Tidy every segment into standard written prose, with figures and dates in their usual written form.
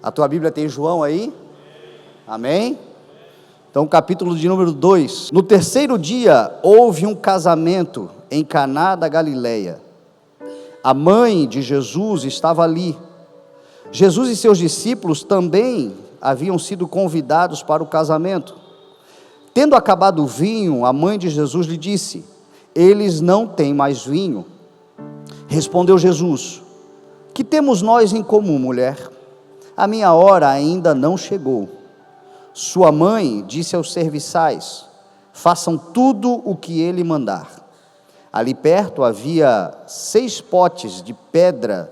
A tua Bíblia tem João aí? Amém? Então, capítulo de número 2. No terceiro dia, houve um casamento em Caná da Galileia. A mãe de Jesus estava ali. Jesus e seus discípulos também haviam sido convidados para o casamento. Tendo acabado o vinho, a mãe de Jesus lhe disse: eles não têm mais vinho. Respondeu Jesus: que temos nós em comum, mulher? A minha hora ainda não chegou. Sua mãe disse aos serviçais: façam tudo o que ele mandar. Ali perto havia 6 potes de pedra,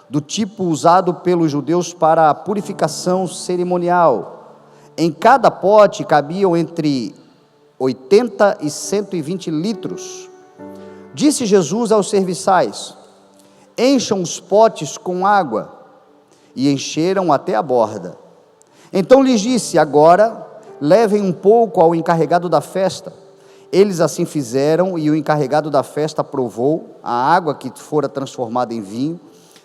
do tipo usado pelos judeus para a purificação cerimonial. Em cada pote cabiam entre 80 e 120 litros. Disse Jesus aos serviçais: encham os potes com água. E encheram até a borda. Então lhes disse: agora levem um pouco ao encarregado da festa. Eles assim fizeram, e o encarregado da festa provou a água que fora transformada em vinho,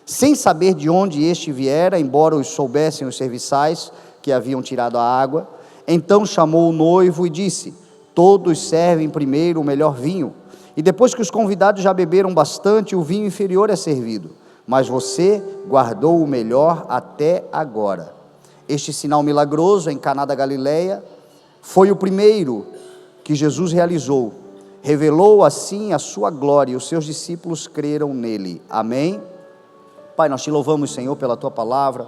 sem saber de onde este viera, embora os soubessem os serviçais que haviam tirado a água. Então chamou o noivo e disse: todos servem primeiro o melhor vinho, e depois que os convidados já beberam bastante, o vinho inferior é servido, mas você guardou o melhor até agora. Este sinal milagroso em Caná da Galileia foi o primeiro que Jesus realizou. Revelou assim a sua glória, e os seus discípulos creram nele. Amém? Pai, nós te louvamos, Senhor, pela tua palavra.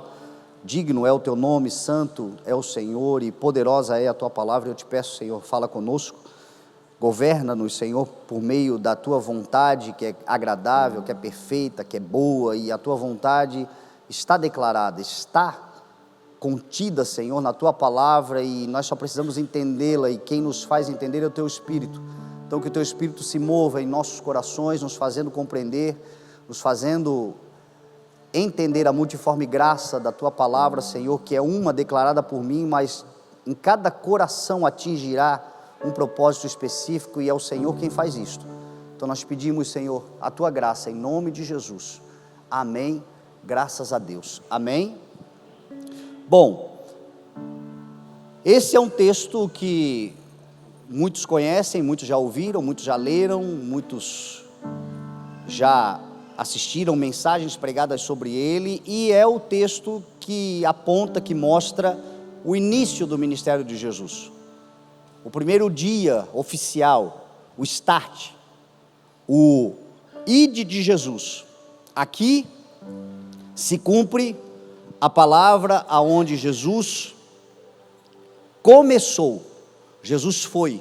Digno é o teu nome, santo é o Senhor, e poderosa é a tua palavra. Eu te peço, Senhor, fala conosco. Governa-nos, Senhor, por meio da tua vontade, que é agradável, que é perfeita, que é boa, e a tua vontade está declarada, está contida, Senhor, na tua palavra, e nós só precisamos entendê-la, e quem nos faz entender é o teu Espírito. Então que o teu Espírito se mova em nossos corações, nos fazendo compreender, nos fazendo entender a multiforme graça da tua palavra, Senhor, que é uma declarada por mim, mas em cada coração atingirá um propósito específico, e é o Senhor quem faz isto. Então nós pedimos, Senhor, a tua graça, em nome de Jesus. Amém, graças a Deus. Amém. Bom, esse é um texto que muitos conhecem, muitos já ouviram, muitos já leram, muitos já assistiram mensagens pregadas sobre ele, e é o texto que aponta, que mostra o início do ministério de Jesus. O primeiro dia oficial, o start, o ide de Jesus. Aqui se cumpre a palavra aonde Jesus começou. Jesus foi.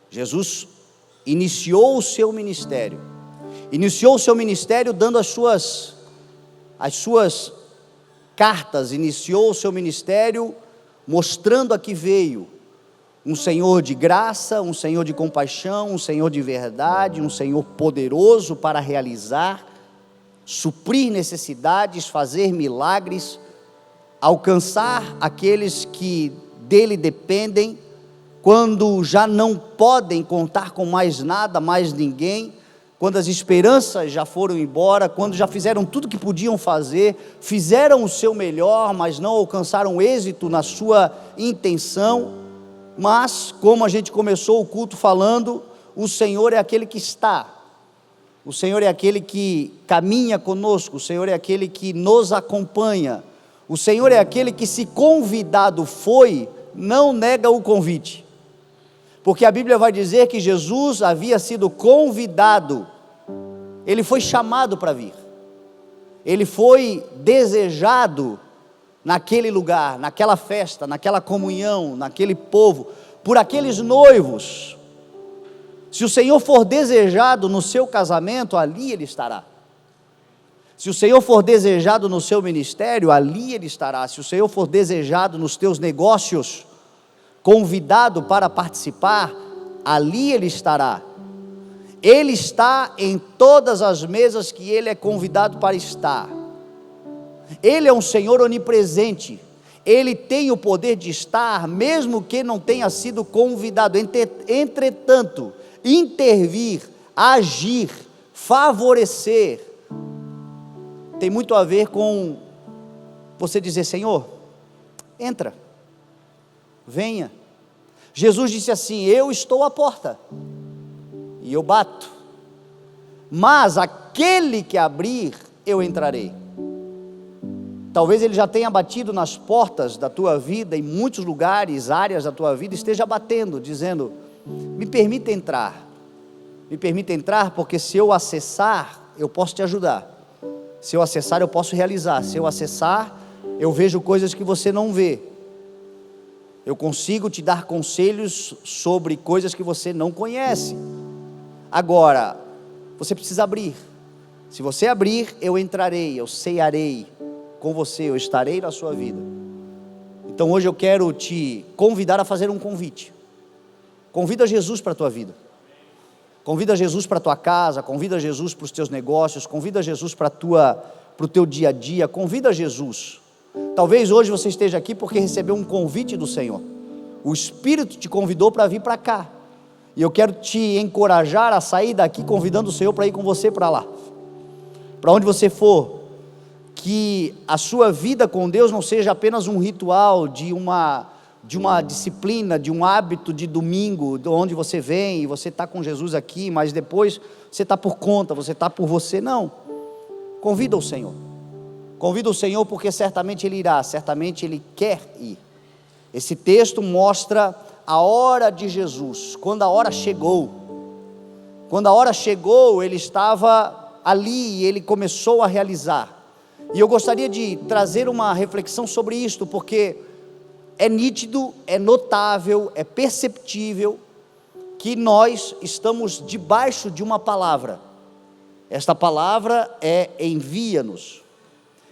Jesus iniciou o seu ministério. Iniciou o seu ministério dando as suas cartas. Iniciou o seu ministério mostrando a que veio. Um Senhor de graça, um Senhor de compaixão, um Senhor de verdade, um Senhor poderoso para realizar, suprir necessidades, fazer milagres, alcançar aqueles que dele dependem, quando já não podem contar com mais nada, mais ninguém, quando as esperanças já foram embora, quando já fizeram tudo o que podiam fazer, fizeram o seu melhor, mas não alcançaram êxito na sua intenção. Mas, como a gente começou o culto falando, o Senhor é aquele que está, o Senhor é aquele que caminha conosco, o Senhor é aquele que nos acompanha, o Senhor é aquele que, se convidado foi, não nega o convite, porque a Bíblia vai dizer que Jesus havia sido convidado, ele foi chamado para vir, ele foi desejado naquele lugar, naquela festa, naquela comunhão, naquele povo, por aqueles noivos. Se o Senhor for desejado no seu casamento, ali ele estará. Se o Senhor for desejado no seu ministério, ali ele estará. Se o Senhor for desejado nos teus negócios, convidado para participar, ali ele estará. Ele está em todas as mesas que ele é convidado para estar. Ele é um Senhor onipresente, ele tem o poder de estar, mesmo que não tenha sido convidado. Entretanto, intervir, agir, favorecer, tem muito a ver com você dizer: Senhor, entra, venha. Jesus disse assim: eu estou à porta e eu bato, mas aquele que abrir, eu entrarei. Talvez ele já tenha batido nas portas da tua vida, em muitos lugares, áreas da tua vida, esteja batendo, dizendo: me permita entrar, porque se eu acessar, eu posso te ajudar, se eu acessar, eu posso realizar, se eu acessar, eu vejo coisas que você não vê, eu consigo te dar conselhos sobre coisas que você não conhece. Agora, você precisa abrir. Se você abrir, eu entrarei, eu cearei com você, eu estarei na sua vida. Então hoje eu quero te convidar a fazer um convite. Convida Jesus para a tua vida, convida Jesus para a tua casa, convida Jesus para os teus negócios, convida Jesus para o teu dia a dia, convida Jesus. Talvez hoje você esteja aqui porque recebeu um convite do Senhor, o Espírito te convidou para vir para cá, e eu quero te encorajar a sair daqui convidando o Senhor para ir com você para lá, para onde você for, que a sua vida com Deus não seja apenas um ritual de uma disciplina, de um hábito de domingo, de onde você vem e você está com Jesus aqui, mas depois você está por conta, você está por você. Não, convida o Senhor porque certamente Ele irá, certamente Ele quer ir. Esse texto mostra a hora de Jesus. Quando a hora chegou, Ele estava ali e Ele começou a realizar. E eu gostaria de trazer uma reflexão sobre isto, porque é nítido, é notável, é perceptível que nós estamos debaixo de uma palavra. Esta palavra é: envia-nos.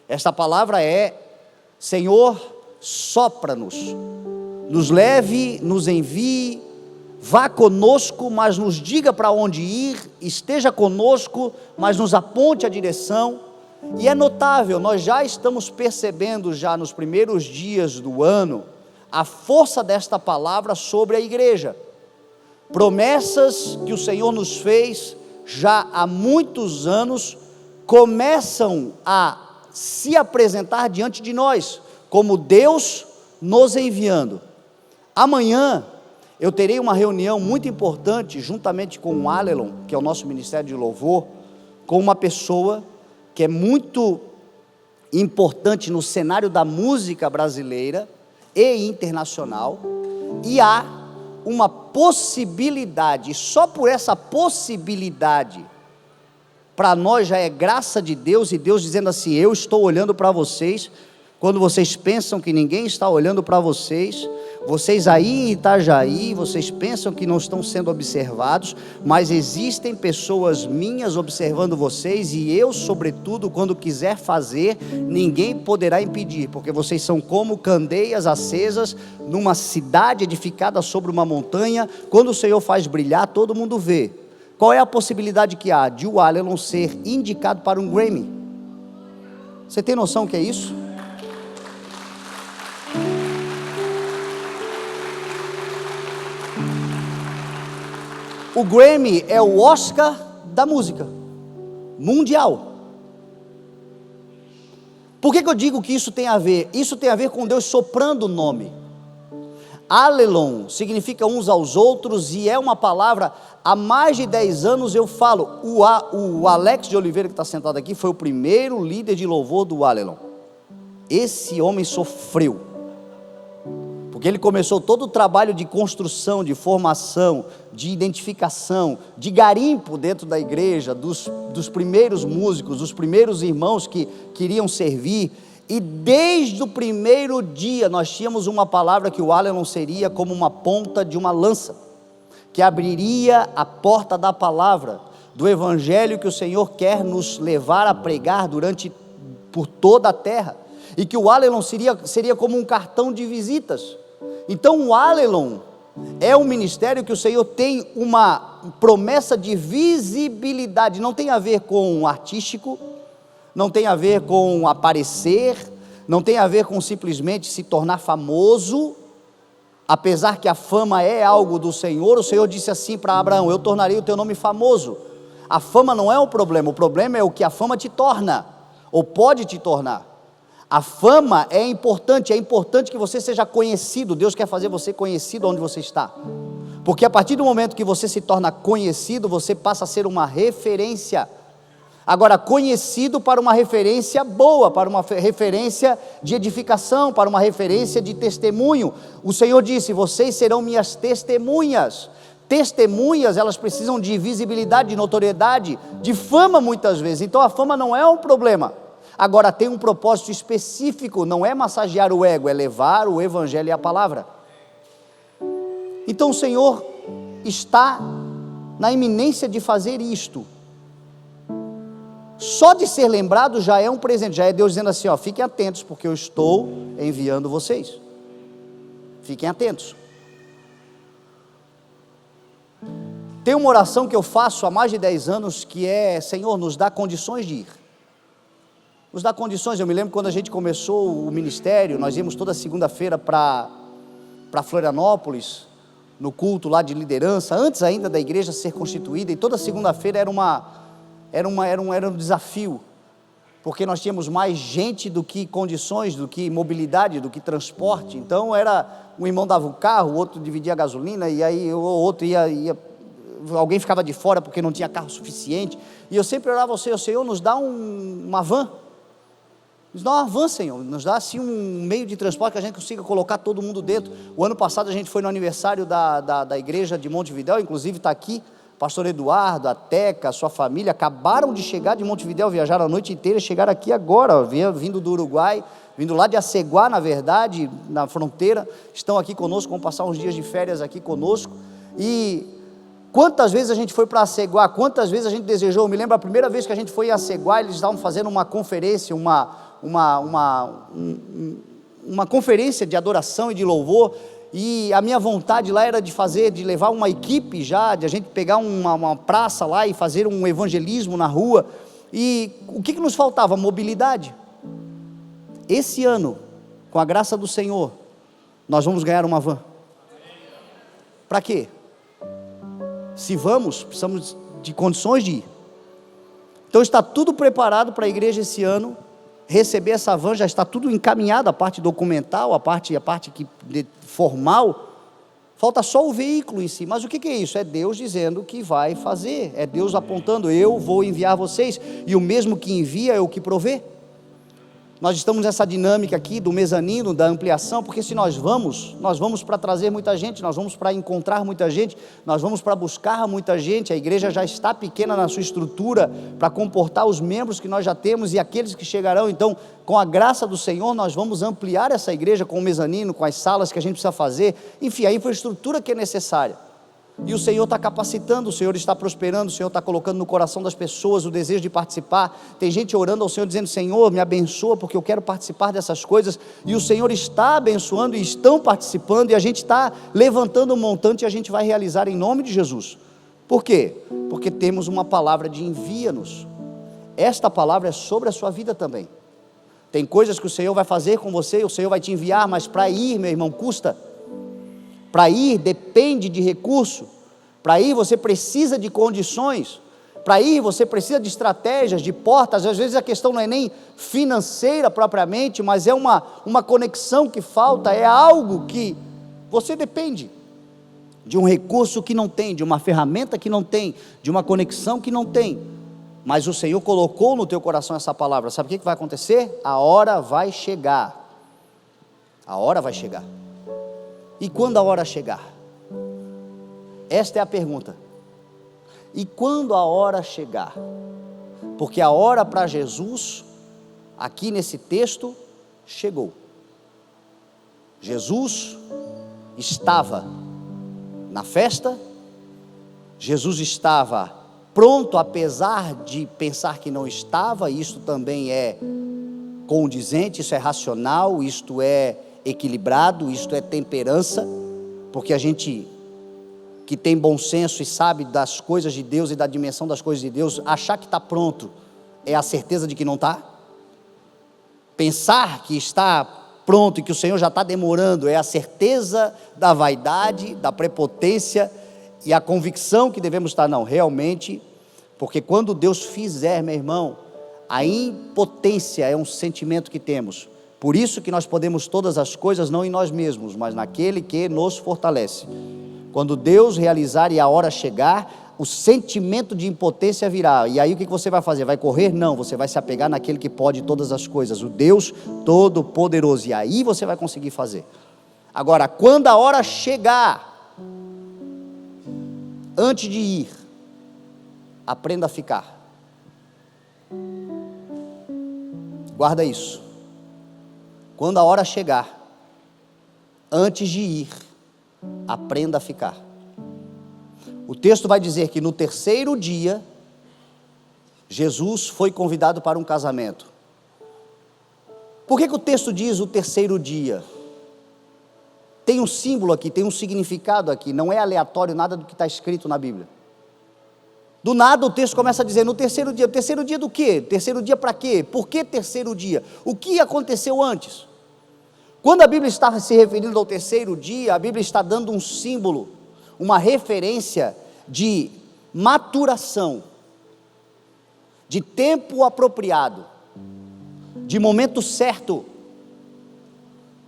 Esta palavra é: Senhor, sopra-nos, nos leve, nos envie, vá conosco, mas nos diga para onde ir, esteja conosco, mas nos aponte a direção. E é notável, nós já estamos percebendo já nos primeiros dias do ano a força desta palavra sobre a igreja. Promessas que o Senhor nos fez já há muitos anos começam a se apresentar diante de nós, como Deus nos enviando. Amanhã eu terei uma reunião muito importante, juntamente com o Alelon, que é o nosso Ministério de Louvor, com uma pessoa que é muito importante no cenário da música brasileira e internacional, e há uma possibilidade, só por essa possibilidade, para nós já é graça de Deus, e Deus dizendo assim: eu estou olhando para vocês, quando vocês pensam que ninguém está olhando para vocês, vocês aí em Itajaí, vocês pensam que não estão sendo observados, mas existem pessoas minhas observando vocês, e eu, sobretudo, quando quiser fazer, ninguém poderá impedir, porque vocês são como candeias acesas numa cidade edificada sobre uma montanha. Quando o Senhor faz brilhar, todo mundo vê. Qual é a possibilidade que há de o Alelon ser indicado para um Grammy? Você tem noção do que é isso? O Grammy é o Oscar da música mundial. Por que eu digo que isso tem a ver? Isso tem a ver com Deus soprando o nome. Alelon significa uns aos outros, e é uma palavra, há mais de 10 anos eu falo. O Alex de Oliveira, que está sentado aqui, foi o primeiro líder de louvor do Alelon. Esse homem sofreu, porque ele começou todo o trabalho de construção, de formação, de identificação, de garimpo dentro da igreja, dos primeiros músicos, dos primeiros irmãos que queriam servir. E desde o primeiro dia nós tínhamos uma palavra que o Alelon seria como uma ponta de uma lança, que abriria a porta da palavra, do evangelho que o Senhor quer nos levar a pregar por toda a terra, e que o Alelon seria como um cartão de visitas. Então o Alelon é um ministério que o Senhor tem uma promessa de visibilidade, não tem a ver com o artístico, não tem a ver com aparecer, não tem a ver com simplesmente se tornar famoso, apesar que a fama é algo do Senhor. O Senhor disse assim para Abraão: eu tornarei o teu nome famoso. A fama não é o problema é o que a fama te torna, ou pode te tornar. A fama é importante que você seja conhecido. Deus quer fazer você conhecido onde você está, porque a partir do momento que você se torna conhecido, você passa a ser uma referência. Agora, conhecido para uma referência boa, para uma referência de edificação, para uma referência de testemunho. O Senhor disse: vocês serão minhas testemunhas. Testemunhas, elas precisam de visibilidade, de notoriedade, de fama muitas vezes. Então a fama não é um problema. Agora tem um propósito específico, não é massagear o ego, é levar o evangelho e a palavra. Então o Senhor está na iminência de fazer isto. Só de ser lembrado já é um presente, já é Deus dizendo assim: ó, fiquem atentos, porque eu estou enviando vocês. Fiquem atentos. Tem uma oração que eu faço há mais de 10 anos, que é: Senhor, nos dá condições de ir. Nos dá condições. Eu me lembro quando a gente começou o ministério, nós íamos toda segunda-feira para Florianópolis, no culto lá de liderança, antes ainda da igreja ser constituída, e toda segunda-feira era um desafio, porque nós tínhamos mais gente do que condições, do que mobilidade, do que transporte. Então era, um irmão dava o carro, o outro dividia a gasolina, e aí o outro ia, alguém ficava de fora porque não tinha carro suficiente, e eu sempre orava ao Senhor: Senhor, nos dá uma van, nos dá uma van, Senhor, nos dá assim um meio de transporte que a gente consiga colocar todo mundo dentro. O ano passado a gente foi no aniversário da igreja de Montevidéu, inclusive está aqui pastor Eduardo, a Teca, a sua família, acabaram de chegar de Montevidéu, viajaram a noite inteira, chegaram aqui agora, vindo do Uruguai, vindo lá de Aceguá, na verdade, na fronteira, estão aqui conosco, vão passar uns dias de férias aqui conosco. E quantas vezes a gente foi para Aceguá, quantas vezes a gente desejou. Eu me lembro a primeira vez que a gente foi em Aceguá, eles estavam fazendo uma conferência, uma conferência de adoração e de louvor, e a minha vontade lá era de levar uma equipe já, de a gente pegar uma praça lá e fazer um evangelismo na rua. E o que nos faltava? Mobilidade. Esse ano, com a graça do Senhor, nós vamos ganhar uma van. Para quê? Se vamos, precisamos de condições de ir. Então está tudo preparado para a igreja esse ano receber essa van, já está tudo encaminhado, a parte documental, a parte formal, falta só o veículo em si. Mas o que é isso? É Deus dizendo que vai fazer, é Deus apontando: eu vou enviar vocês, e o mesmo que envia é o que provê. Nós estamos nessa dinâmica aqui do mezanino, da ampliação, porque se nós vamos para trazer muita gente, nós vamos para encontrar muita gente, nós vamos para buscar muita gente. A igreja já está pequena na sua estrutura para comportar os membros que nós já temos e aqueles que chegarão. Então, com a graça do Senhor, nós vamos ampliar essa igreja com o mezanino, com as salas que a gente precisa fazer, enfim, a infraestrutura que é necessária. E o Senhor está capacitando, o Senhor está prosperando, o Senhor está colocando no coração das pessoas o desejo de participar. Tem gente orando ao Senhor dizendo: Senhor, me abençoa porque eu quero participar dessas coisas. E o Senhor está abençoando e estão participando, e a gente está levantando um montante e a gente vai realizar em nome de Jesus. Por quê? Porque temos uma palavra de envia-nos. Esta palavra é sobre a sua vida também. Tem coisas que o Senhor vai fazer com você, o Senhor vai te enviar, mas para ir, meu irmão, custa. Para ir depende de recurso, para ir você precisa de condições, para ir você precisa de estratégias, de portas. Às vezes a questão não é nem financeira propriamente, mas é uma conexão que falta, é algo que você depende de um recurso que não tem, de uma ferramenta que não tem, de uma conexão que não tem, mas o Senhor colocou no teu coração essa palavra. Sabe o que vai acontecer? A hora vai chegar, a hora vai chegar. E quando a hora chegar? Esta é a pergunta. E quando a hora chegar? Porque a hora para Jesus, aqui nesse texto, chegou. Jesus estava na festa, Jesus estava pronto, apesar de pensar que não estava. Isto também é condizente, isso é racional, isto é equilibrado, isto é temperança, porque a gente que tem bom senso e sabe das coisas de Deus e da dimensão das coisas de Deus, achar que está pronto é a certeza de que não está. Pensar que está pronto e que o Senhor já está demorando é a certeza da vaidade, da prepotência e a convicção que devemos estar. Não, realmente, porque quando Deus fizer, meu irmão, a impotência é um sentimento que temos, Por isso que nós podemos todas as coisas, não em nós mesmos, mas naquele que nos fortalece. Quando Deus realizar e a hora chegar, o sentimento de impotência virá. E aí o que você vai fazer? Vai correr? Não, você vai se apegar naquele que pode todas as coisas, o Deus Todo-Poderoso. E aí você vai conseguir fazer. Agora, quando a hora chegar, antes de ir, aprenda a ficar. Guarda isso. Quando a hora chegar, antes de ir, aprenda a ficar. O texto vai dizer que no terceiro dia, Jesus foi convidado para um casamento. Por que o texto diz o terceiro dia? Tem um símbolo aqui, tem um significado aqui, não é aleatório nada do que está escrito na Bíblia. Do nada o texto começa a dizer, no terceiro dia do quê? Terceiro dia para quê? Por que terceiro dia? O que aconteceu antes? Quando a Bíblia está se referindo ao terceiro dia, a Bíblia está dando um símbolo, uma referência de maturação, de tempo apropriado, de momento certo.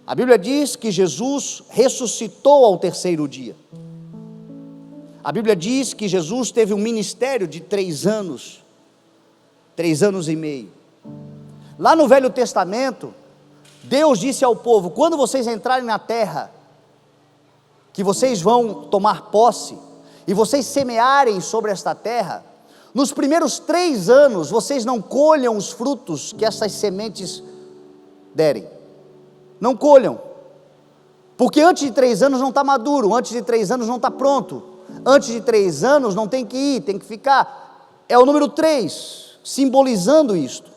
A Bíblia diz que Jesus ressuscitou ao terceiro dia. A Bíblia diz que Jesus teve um ministério de 3 anos, 3 anos e meio. Lá no Velho Testamento, Deus disse ao povo, quando vocês entrarem na terra, que vocês vão tomar posse, e vocês semearem sobre esta terra, nos primeiros 3 anos, vocês não colham os frutos que essas sementes derem, não colham, porque antes de 3 anos não está maduro, antes de 3 anos não está pronto, antes de 3 anos não tem que ir, tem que ficar, é o número 3, simbolizando isto.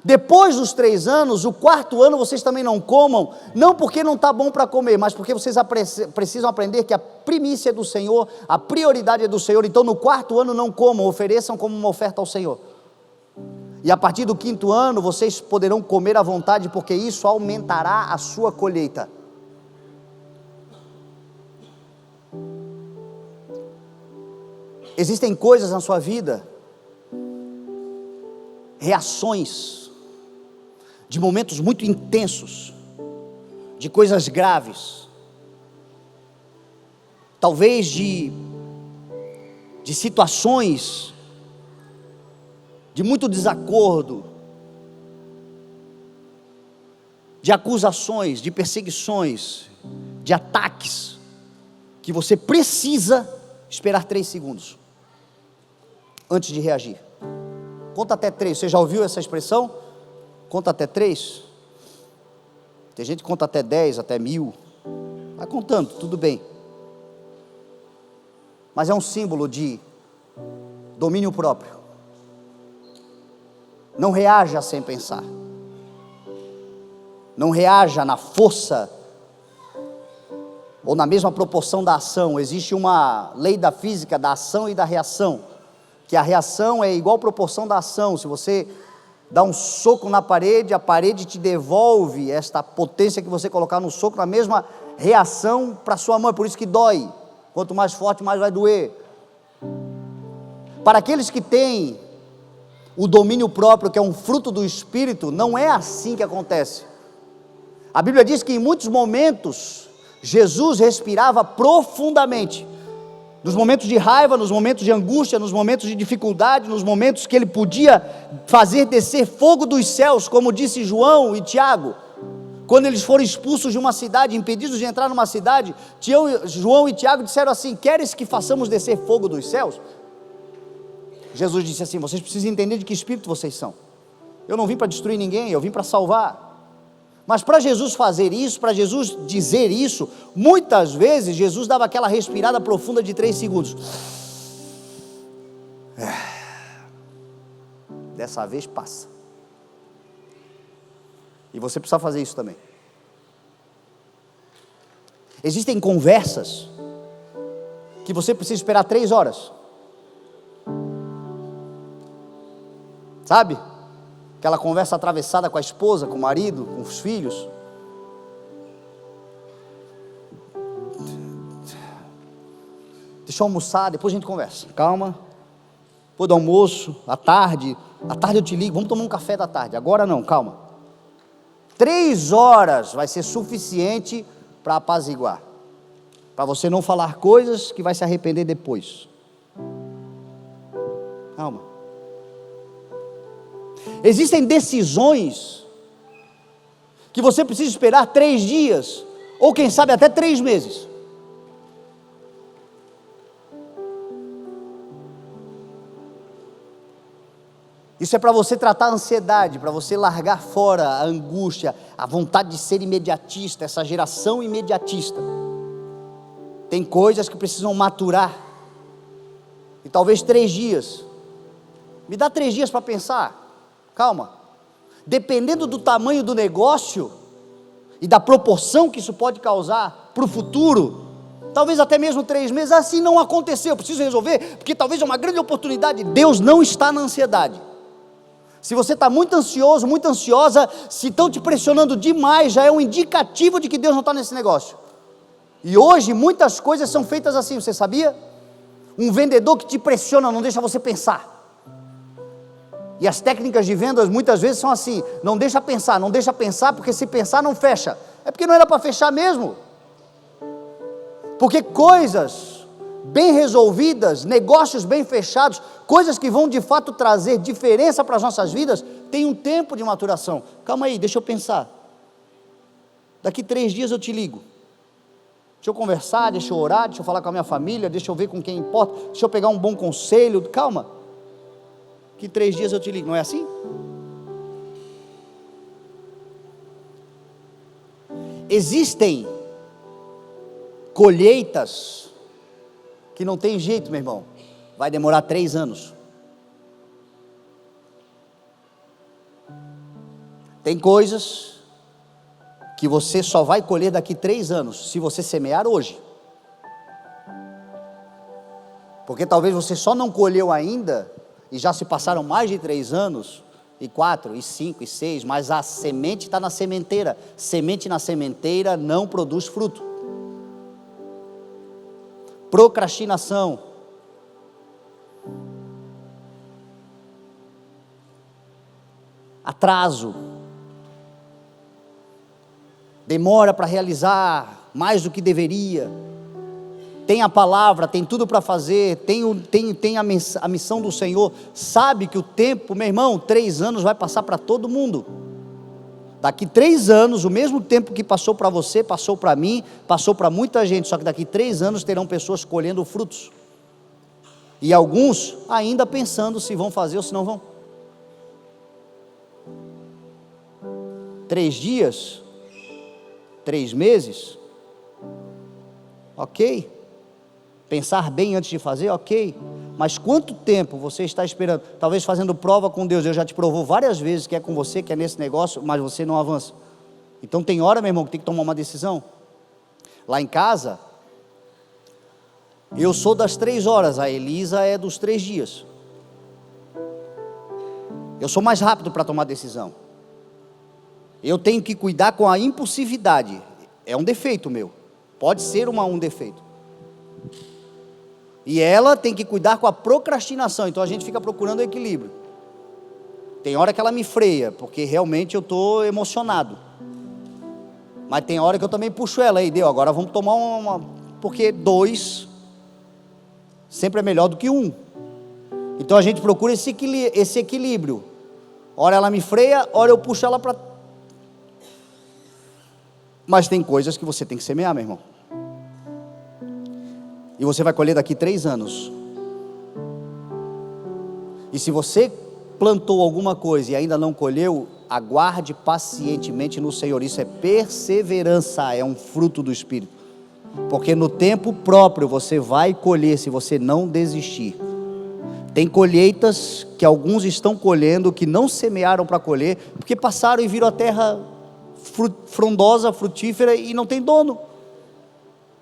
Depois dos 3 anos, o 4º ano vocês também não comam, não porque não está bom para comer, mas porque vocês precisam aprender que a primícia é do Senhor, a prioridade é do Senhor, então no 4º ano não comam, ofereçam como uma oferta ao Senhor. E a partir do 5º ano, vocês poderão comer à vontade, porque isso aumentará a sua colheita. Existem coisas na sua vida, reações, de momentos muito intensos, de coisas graves, talvez de situações de muito desacordo, de acusações, de perseguições, de ataques, que você precisa esperar 3 segundos antes de reagir. Conta até 3, você já ouviu essa expressão? Conta até 3, tem gente que conta até 10, até 1000, vai contando, tudo bem, mas é um símbolo de domínio próprio. Não reaja sem pensar, não reaja na força, ou na mesma proporção da ação. Existe uma lei da física, da ação e da reação, que a reação é igual proporção da ação. Se você dá um soco na parede, a parede te devolve esta potência que você colocar no soco, na mesma reação para sua mão, por isso que dói, quanto mais forte mais vai doer. Para aqueles que têm o domínio próprio, que é um fruto do Espírito, não é assim que acontece. A Bíblia diz que em muitos momentos, Jesus respirava profundamente, nos momentos de raiva, nos momentos de angústia, nos momentos de dificuldade, nos momentos que ele podia fazer descer fogo dos céus, como disse João e Tiago, quando eles foram expulsos de uma cidade, impedidos de entrar numa cidade, João e Tiago disseram assim: queres que façamos descer fogo dos céus? Jesus disse assim: vocês precisam entender de que espírito vocês são, eu não vim para destruir ninguém, eu vim para salvar. Mas para Jesus fazer isso, para Jesus dizer isso, muitas vezes Jesus dava aquela respirada profunda de 3 segundos. Dessa vez passa. E você precisa fazer isso também. Existem conversas que você precisa esperar 3 horas. Sabe? Aquela conversa atravessada com a esposa, com o marido, com os filhos. Deixa eu almoçar, depois a gente conversa. Calma. Depois do almoço, à tarde eu te ligo, vamos tomar um café da tarde. Agora não, calma. 3 horas vai ser suficiente para apaziguar, para você não falar coisas que vai se arrepender depois. Calma. Existem decisões que você precisa esperar 3 dias, ou quem sabe até 3 meses. Isso é para você tratar a ansiedade, para você largar fora a angústia, a vontade de ser imediatista, essa geração imediatista. Tem coisas que precisam maturar, e talvez 3 dias, me dá 3 dias para pensar, calma, dependendo do tamanho do negócio, e da proporção que isso pode causar para o futuro, talvez até mesmo 3 meses, assim não aconteceu, eu preciso resolver, porque talvez é uma grande oportunidade. Deus não está na ansiedade. Se você está muito ansioso, muito ansiosa, se estão te pressionando demais, já é um indicativo de que Deus não está nesse negócio. E hoje muitas coisas são feitas assim, você sabia? Um vendedor que te pressiona, não deixa você pensar. E as técnicas de vendas muitas vezes são assim, não deixa pensar, porque se pensar não fecha. É porque não era para fechar mesmo. Porque coisas bem resolvidas, negócios bem fechados, coisas que vão de fato trazer diferença para as nossas vidas, tem um tempo de maturação. Calma aí, deixa eu pensar. Daqui 3 dias eu te ligo. Deixa eu conversar, deixa eu orar, deixa eu falar com a minha família, deixa eu ver com quem importa, deixa eu pegar um bom conselho. Calma. Daqui 3 dias eu te ligo. Não é assim? Existem colheitas que não tem jeito, meu irmão, vai demorar 3 anos. Tem coisas que você só vai colher daqui 3 anos, se você semear hoje. Porque talvez você só não colheu ainda, e já se passaram mais de 3 anos, e 4, e 5, e 6, mas a semente está na sementeira. Semente na sementeira não produz fruto. Procrastinação, atraso, demora para realizar mais do que deveria, tem a palavra, tem tudo para fazer, tem a missão do Senhor, sabe que o tempo, meu irmão, 3 anos vai passar para todo mundo. Daqui 3 anos, o mesmo tempo que passou para você, passou para mim, passou para muita gente, só que daqui 3 anos terão pessoas colhendo frutos, e alguns ainda pensando se vão fazer ou se não vão. 3 dias, 3 meses, ok, pensar bem antes de fazer, ok, mas quanto tempo você está esperando? Talvez fazendo prova com Deus. Deus já te provou várias vezes que é com você, que é nesse negócio, mas você não avança. Então tem hora, meu irmão, que tem que tomar uma decisão. Lá em casa, eu sou das 3 horas, a Elisa é dos 3 dias. Eu sou mais rápido para tomar decisão. Eu tenho que cuidar com a impulsividade. É um defeito meu, pode ser um defeito. E ela tem que cuidar com a procrastinação, então a gente fica procurando o equilíbrio. Tem hora que ela me freia, porque realmente eu estou emocionado. Mas tem hora que eu também puxo ela, aí deu, agora vamos tomar porque 2 sempre é melhor do que 1. Então a gente procura esse equilíbrio. Ora ela me freia, ora eu puxo ela para... Mas tem coisas que você tem que semear, meu irmão. E você vai colher daqui 3 anos. E se você plantou alguma coisa e ainda não colheu, aguarde pacientemente no Senhor. Isso é perseverança, é um fruto do Espírito. Porque no tempo próprio você vai colher, se você não desistir. Tem colheitas que alguns estão colhendo, que não semearam para colher, porque passaram e viram a terra frondosa, frutífera e não tem dono.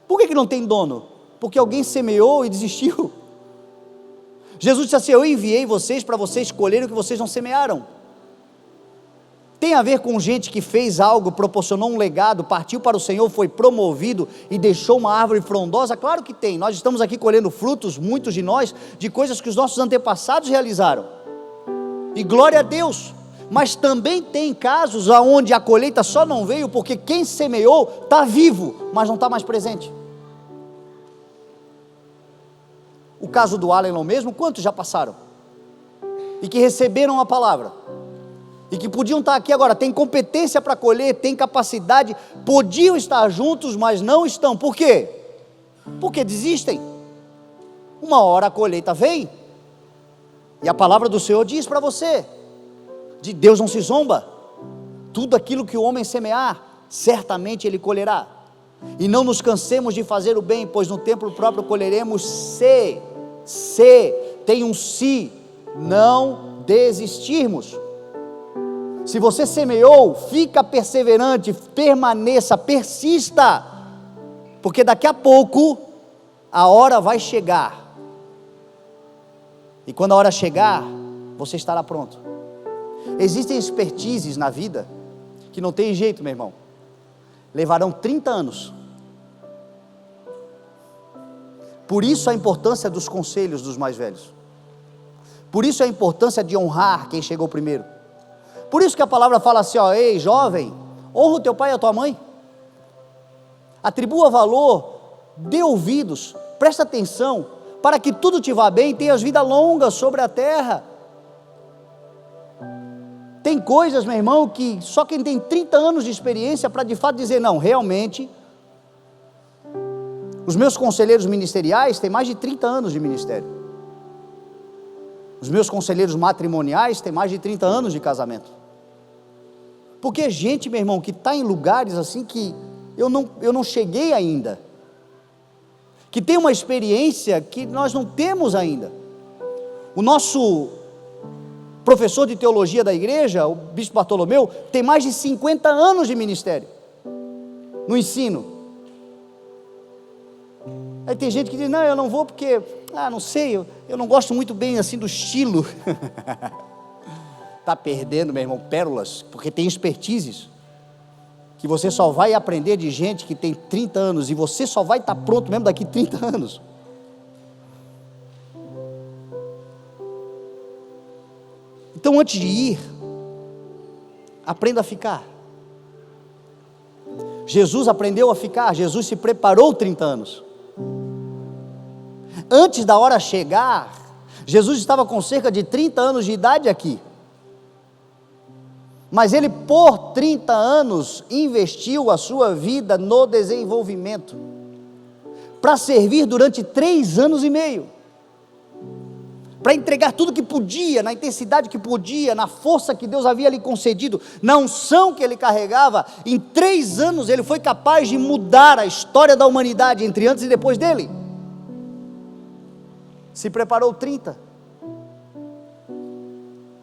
Por que não tem dono? Porque alguém semeou e desistiu. Jesus disse assim: eu enviei vocês para vocês colherem o que vocês não semearam. Tem a ver com gente que fez algo, proporcionou um legado, partiu para o Senhor, foi promovido e deixou uma árvore frondosa? Claro que tem. Nós estamos aqui colhendo frutos, muitos de nós, de coisas que os nossos antepassados realizaram, e glória a Deus. Mas também tem casos onde a colheita só não veio porque quem semeou está vivo, mas não está mais presente. O caso do Alan mesmo, quantos já passaram? E que receberam a palavra, e que podiam estar aqui agora, tem competência para colher, tem capacidade, podiam estar juntos, mas não estão. Por quê? Porque desistem. Uma hora a colheita vem, e a palavra do Senhor diz para você, de Deus não se zomba, tudo aquilo que o homem semear, certamente ele colherá. E não nos cansemos de fazer o bem, pois no tempo próprio colheremos, se tem um se, não desistirmos. Se você semeou, fica perseverante, permaneça, persista, porque daqui a pouco a hora vai chegar, e quando a hora chegar, você estará pronto. Existem expertises na vida que não tem jeito, meu irmão, levarão 30 anos. Por isso a importância dos conselhos dos mais velhos, por isso a importância de honrar quem chegou primeiro. Por isso que a palavra fala assim, ó, ei jovem, honra o teu pai e a tua mãe, atribua valor, dê ouvidos, presta atenção, para que tudo te vá bem e tenhas vida longa sobre a terra. Tem coisas, meu irmão, que só quem tem 30 anos de experiência para de fato dizer, não, realmente, os meus conselheiros ministeriais têm mais de 30 anos de ministério, os meus conselheiros matrimoniais têm mais de 30 anos de casamento, porque gente, meu irmão, que está em lugares assim que eu não cheguei ainda, que tem uma experiência que nós não temos ainda. O nosso professor de teologia da igreja, o bispo Bartolomeu, tem mais de 50 anos de ministério, no ensino. Aí tem gente que diz, não, eu não vou porque, não sei, eu não gosto muito bem assim do estilo. Está perdendo, meu irmão, pérolas, porque tem expertises, que você só vai aprender de gente que tem 30 anos, e você só vai estar pronto mesmo daqui 30 anos. Então antes de ir, aprenda a ficar. Jesus aprendeu a ficar, Jesus se preparou 30 anos. Antes da hora chegar, Jesus estava com cerca de 30 anos de idade aqui. Mas ele por 30 anos investiu a sua vida no desenvolvimento, para servir durante 3 anos e meio, para entregar tudo que podia, na intensidade que podia, na força que Deus havia lhe concedido, na unção que ele carregava. Em 3 anos ele foi capaz de mudar a história da humanidade, entre antes e depois dele. Se preparou 30.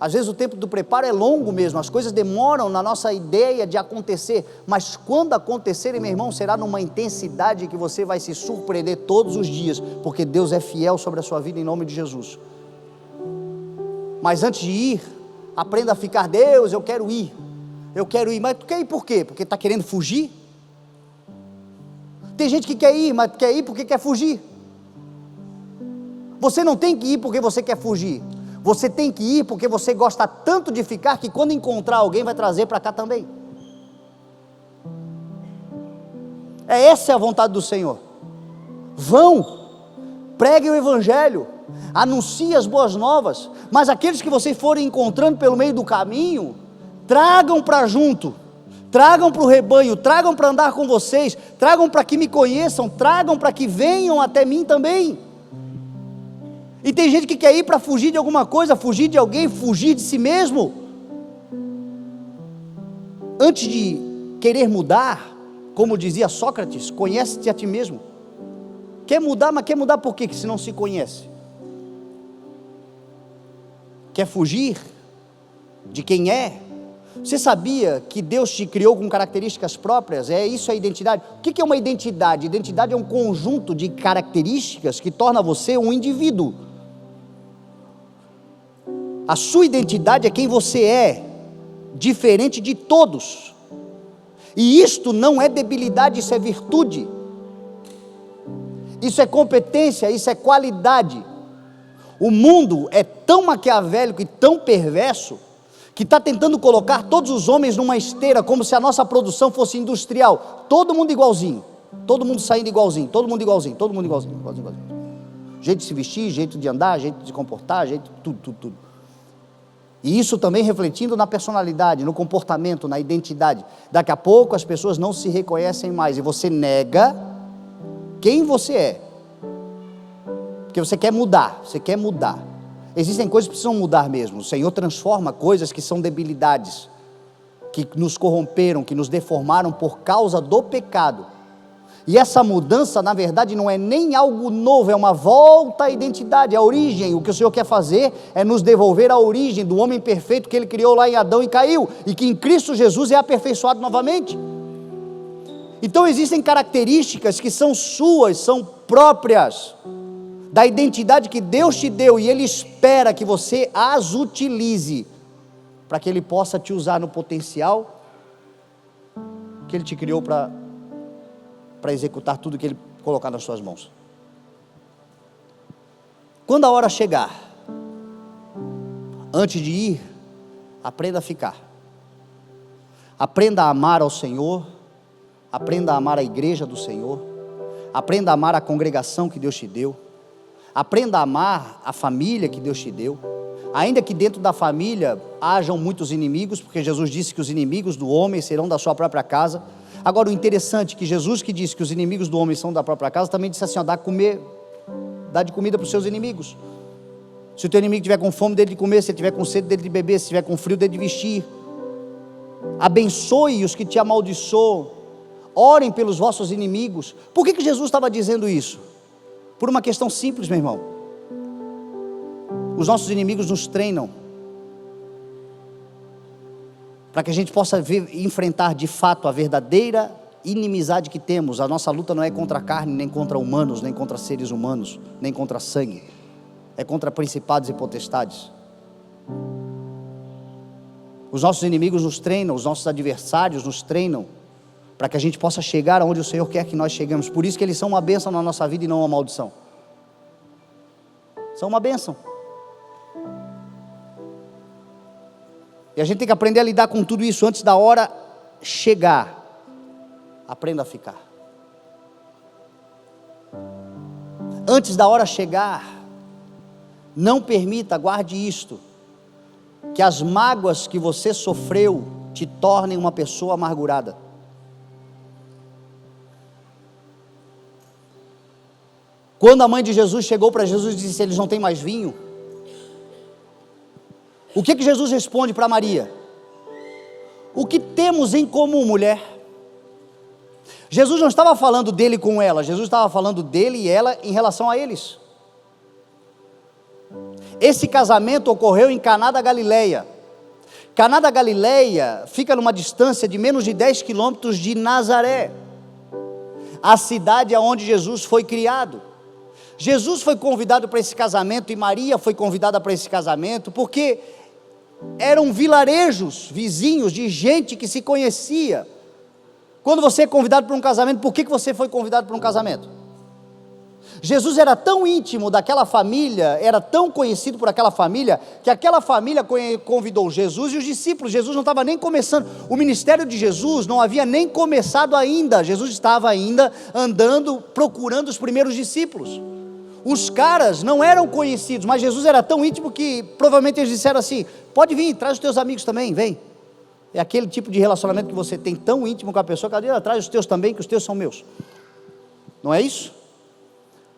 Às vezes o tempo do preparo é longo mesmo, as coisas demoram na nossa ideia de acontecer, mas quando acontecerem, meu irmão, será numa intensidade que você vai se surpreender todos os dias, porque Deus é fiel sobre a sua vida, em nome de Jesus. Mas antes de ir, aprenda a ficar, Deus, eu quero ir, mas tu quer ir por quê? Porque está querendo fugir? Tem gente que quer ir, mas quer ir porque quer fugir. Você não tem que ir porque você quer fugir, você tem que ir porque você gosta tanto de ficar, que quando encontrar alguém vai trazer para cá também. Essa é a vontade do Senhor. Vão, preguem o Evangelho, anunciem as boas novas, mas aqueles que vocês forem encontrando pelo meio do caminho, tragam para junto, tragam para o rebanho, tragam para andar com vocês, tragam para que me conheçam, tragam para que venham até mim também. E tem gente que quer ir para fugir de alguma coisa, fugir de alguém, fugir de si mesmo. Antes de querer mudar, como dizia Sócrates, conhece-te a ti mesmo. Quer mudar, mas quer mudar por quê? Que se não se conhece. Quer fugir de quem é? Você sabia que Deus te criou com características próprias? É isso a identidade. O que é uma identidade? Identidade é um conjunto de características que torna você um indivíduo. A sua identidade é quem você é, diferente de todos. E isto não é debilidade, isso é virtude. Isso é competência, isso é qualidade. O mundo é tão maquiavélico e tão perverso, que está tentando colocar todos os homens numa esteira, como se a nossa produção fosse industrial, todo mundo igualzinho, todo mundo saindo igualzinho, todo mundo igualzinho, todo mundo igualzinho, igualzinho, igualzinho. Jeito de se vestir, jeito de andar, jeito de se comportar, jeito de tudo. E isso também refletindo na personalidade, no comportamento, na identidade. Daqui a pouco as pessoas não se reconhecem mais e você nega quem você é, porque você quer mudar, Existem coisas que precisam mudar mesmo. O Senhor transforma coisas que são debilidades, que nos corromperam, que nos deformaram por causa do pecado. E essa mudança, na verdade, não é nem algo novo, é uma volta à identidade, à origem. O que o Senhor quer fazer é nos devolver à origem do homem perfeito que Ele criou lá em Adão e caiu, e que em Cristo Jesus é aperfeiçoado novamente. Então existem características que são suas, são próprias da identidade que Deus te deu, e Ele espera que você as utilize, para que Ele possa te usar no potencial que Ele te criou para executar tudo que Ele colocar nas suas mãos. Quando a hora chegar, antes de ir, aprenda a ficar, aprenda a amar ao Senhor, aprenda a amar a igreja do Senhor, aprenda a amar a congregação que Deus te deu, aprenda a amar a família que Deus te deu, ainda que dentro da família hajam muitos inimigos, porque Jesus disse que os inimigos do homem serão da sua própria casa. Agora o interessante é que Jesus, que disse que os inimigos do homem são da própria casa, também disse assim, ó, dá de comida para os seus inimigos. Se o teu inimigo estiver com fome, dê de comer; se ele estiver com sede, dê de beber; se estiver com frio, dê de vestir. Abençoe os que te amaldiçoam, orem pelos vossos inimigos. Por que Jesus estava dizendo isso? Por uma questão simples, meu irmão. Os nossos inimigos nos treinam para que a gente possa enfrentar de fato a verdadeira inimizade que temos. A nossa luta não é contra a carne, nem contra humanos, nem contra seres humanos, nem contra sangue, é contra principados e potestades. Os nossos inimigos nos treinam, os nossos adversários nos treinam, para que a gente possa chegar aonde o Senhor quer que nós cheguemos. Por isso que eles são uma bênção na nossa vida e não uma maldição. São uma bênção. E a gente tem que aprender a lidar com tudo isso antes da hora chegar. Aprenda a ficar. Antes da hora chegar, não permita, guarde isto, que as mágoas que você sofreu te tornem uma pessoa amargurada. Quando a mãe de Jesus chegou para Jesus e disse, eles não têm mais vinho, o que Jesus responde para Maria? O que temos em comum, mulher? Jesus não estava falando dele com ela, Jesus estava falando dele e ela em relação a eles. Esse casamento ocorreu em Caná da Galileia. Caná da Galileia fica numa distância de menos de 10 quilômetros de Nazaré, a cidade onde Jesus foi criado. Jesus foi convidado para esse casamento e Maria foi convidada para esse casamento, porque eram vilarejos vizinhos de gente que se conhecia. Quando você é convidado para um casamento, por que você foi convidado para um casamento? Jesus era tão íntimo daquela família, era tão conhecido por aquela família, que aquela família convidou Jesus e os discípulos. Jesus não estava nem começando, o ministério de Jesus não havia nem começado ainda, Jesus estava ainda andando, procurando os primeiros discípulos. Os caras não eram conhecidos, mas Jesus era tão íntimo que provavelmente eles disseram assim, pode vir, traz os teus amigos também, vem. É aquele tipo de relacionamento que você tem tão íntimo com a pessoa, que ela traz os teus também, que os teus são meus. Não é isso?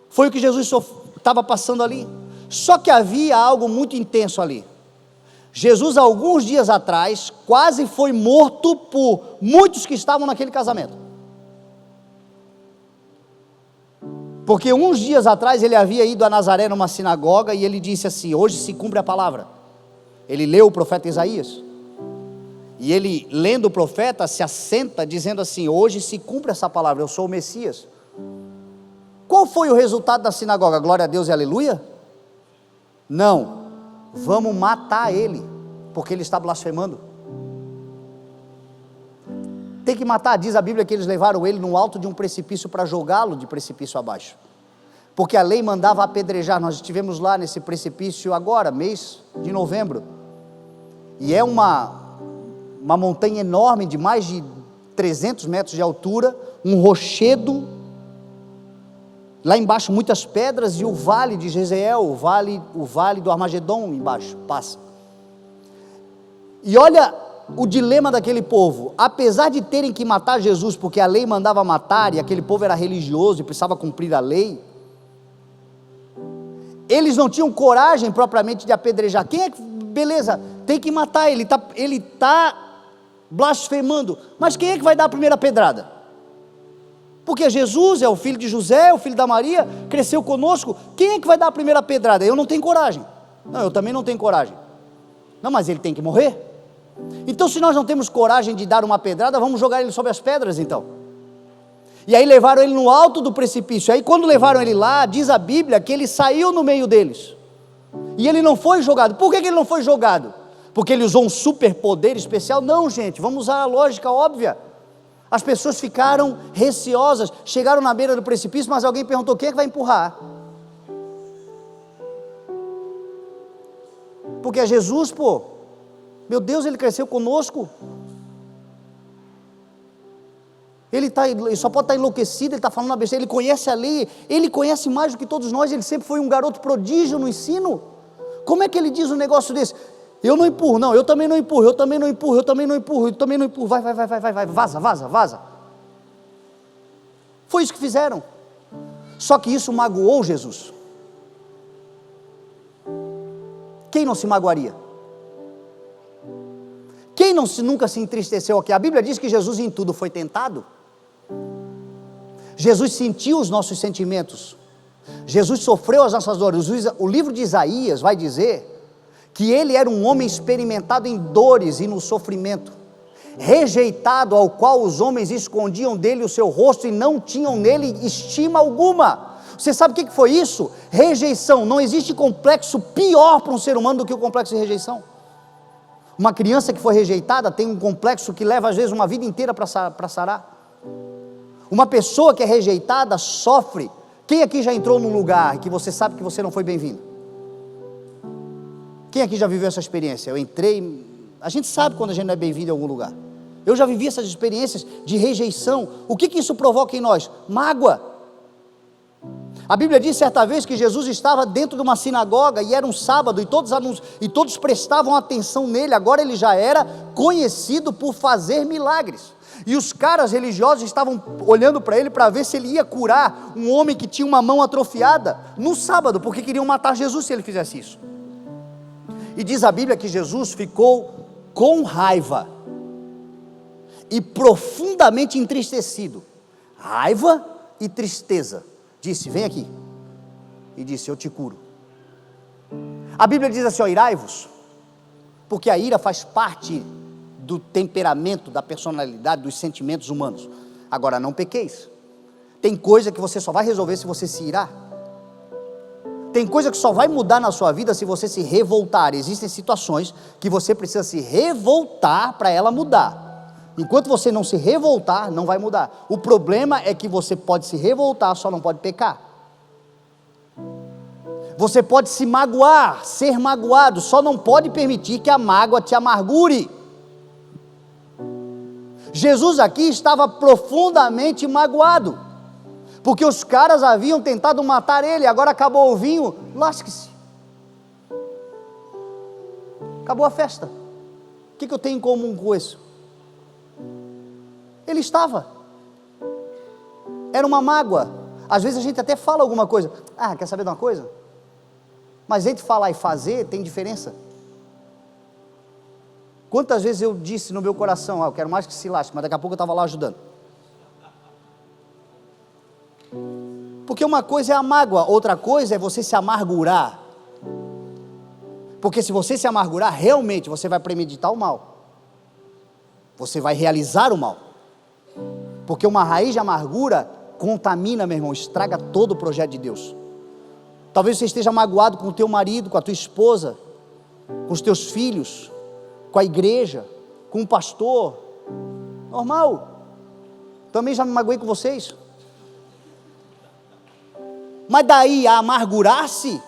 Foi o que Jesus estava passando ali. Só que havia algo muito intenso ali. Jesus, alguns dias atrás, quase foi morto por muitos que estavam naquele casamento. Porque uns dias atrás ele havia ido a Nazaré numa sinagoga e ele disse assim, hoje se cumpre a palavra. Ele leu o profeta Isaías. E ele, lendo o profeta, se assenta dizendo assim, hoje se cumpre essa palavra, eu sou o Messias. Qual foi o resultado da sinagoga? Glória a Deus e aleluia? Não, vamos matar ele, porque ele está blasfemando. Tem que matar, diz a Bíblia que eles levaram ele no alto de um precipício para jogá-lo de precipício abaixo, porque a lei mandava apedrejar. Nós estivemos lá nesse precipício agora, mês de novembro, e é uma montanha enorme de mais de 300 metros de altura, um rochedo, lá embaixo muitas pedras, e o vale de Jezreel, o vale do Armagedon embaixo, passa. E olha o dilema daquele povo, apesar de terem que matar Jesus, porque a lei mandava matar, e aquele povo era religioso e precisava cumprir a lei, eles não tinham coragem propriamente de apedrejar. Quem é que, beleza, tem que matar, ele está blasfemando, mas quem é que vai dar a primeira pedrada? Porque Jesus é o filho de José, é o filho da Maria, cresceu conosco, quem é que vai dar a primeira pedrada? Eu não tenho coragem. Não, eu também não tenho coragem. Não, mas ele tem que morrer. Então, se nós não temos coragem de dar uma pedrada, vamos jogar ele sobre as pedras então. E aí levaram ele no alto do precipício. Aí quando levaram ele lá, diz a Bíblia que ele saiu no meio deles, e ele não foi jogado. Por que ele não foi jogado? Porque ele usou um superpoder especial? Não, gente, vamos usar a lógica óbvia. As pessoas ficaram receosas, chegaram na beira do precipício, mas alguém perguntou: quem é que vai empurrar? Porque é Jesus, pô, meu Deus, ele cresceu conosco, ele só pode estar enlouquecido, ele está falando uma besteira, ele conhece a lei, ele conhece mais do que todos nós, ele sempre foi um garoto prodígio no ensino. Como é que ele diz um negócio desse? Eu não empurro, não, eu também não empurro, eu também não empurro, eu também não empurro, eu também não empurro, vai, vaza. Foi isso que fizeram. Só que isso magoou Jesus. Quem não se magoaria? Quem nunca se entristeceu aqui? A Bíblia diz que Jesus em tudo foi tentado. Jesus sentiu os nossos sentimentos, Jesus sofreu as nossas dores. O livro de Isaías vai dizer que ele era um homem experimentado em dores e no sofrimento, rejeitado, ao qual os homens escondiam dele o seu rosto e não tinham nele estima alguma. Você sabe o que foi isso? Rejeição. Não existe complexo pior para um ser humano do que o complexo de rejeição. Uma criança que foi rejeitada tem um complexo que leva às vezes uma vida inteira para sarar. Uma pessoa que é rejeitada sofre. Quem aqui já entrou num lugar que você sabe que você não foi bem-vindo? Quem aqui já viveu essa experiência? Eu entrei, a gente sabe quando a gente não é bem-vindo em algum lugar. Eu já vivi essas experiências de rejeição. O que isso provoca em nós? Mágoa. A Bíblia diz certa vez que Jesus estava dentro de uma sinagoga e era um sábado e todos prestavam atenção nele. Agora ele já era conhecido por fazer milagres. E os caras religiosos estavam olhando para ele para ver se ele ia curar um homem que tinha uma mão atrofiada no sábado, porque queriam matar Jesus se ele fizesse isso. E diz a Bíblia que Jesus ficou com raiva e profundamente entristecido. Raiva e tristeza. Disse: vem aqui. E disse: eu te curo. A Bíblia diz assim: ó, irai-vos, porque a ira faz parte do temperamento, da personalidade, dos sentimentos humanos. Agora não pequeis. Tem coisa que você só vai resolver se você se irar. Tem coisa que só vai mudar na sua vida se você se revoltar. Existem situações que você precisa se revoltar para ela mudar. Enquanto você não se revoltar, não vai mudar. O problema é que você pode se revoltar, só não pode pecar. Você pode se magoar, ser magoado, só não pode permitir que a mágoa te amargure. Jesus aqui estava profundamente magoado, porque os caras haviam tentado matar ele. Agora acabou o vinho, lasque-se, acabou a festa. O que eu tenho em comum com isso? Ele estava, era uma mágoa. Às vezes a gente até fala alguma coisa, quer saber de uma coisa? Mas entre falar e fazer tem diferença. Quantas vezes eu disse no meu coração: eu quero mais que se lasque, mas daqui a pouco eu estava lá ajudando. Porque uma coisa é a mágoa, outra coisa é você se amargurar. Porque se você se amargurar, realmente você vai premeditar o mal, você vai realizar o mal. Porque uma raiz de amargura contamina, meu irmão, estraga todo o projeto de Deus. Talvez você esteja magoado com o teu marido, com a tua esposa, com os teus filhos, com a igreja, com o pastor. Normal. Também já me magoei com vocês. Mas daí a amargurar-se,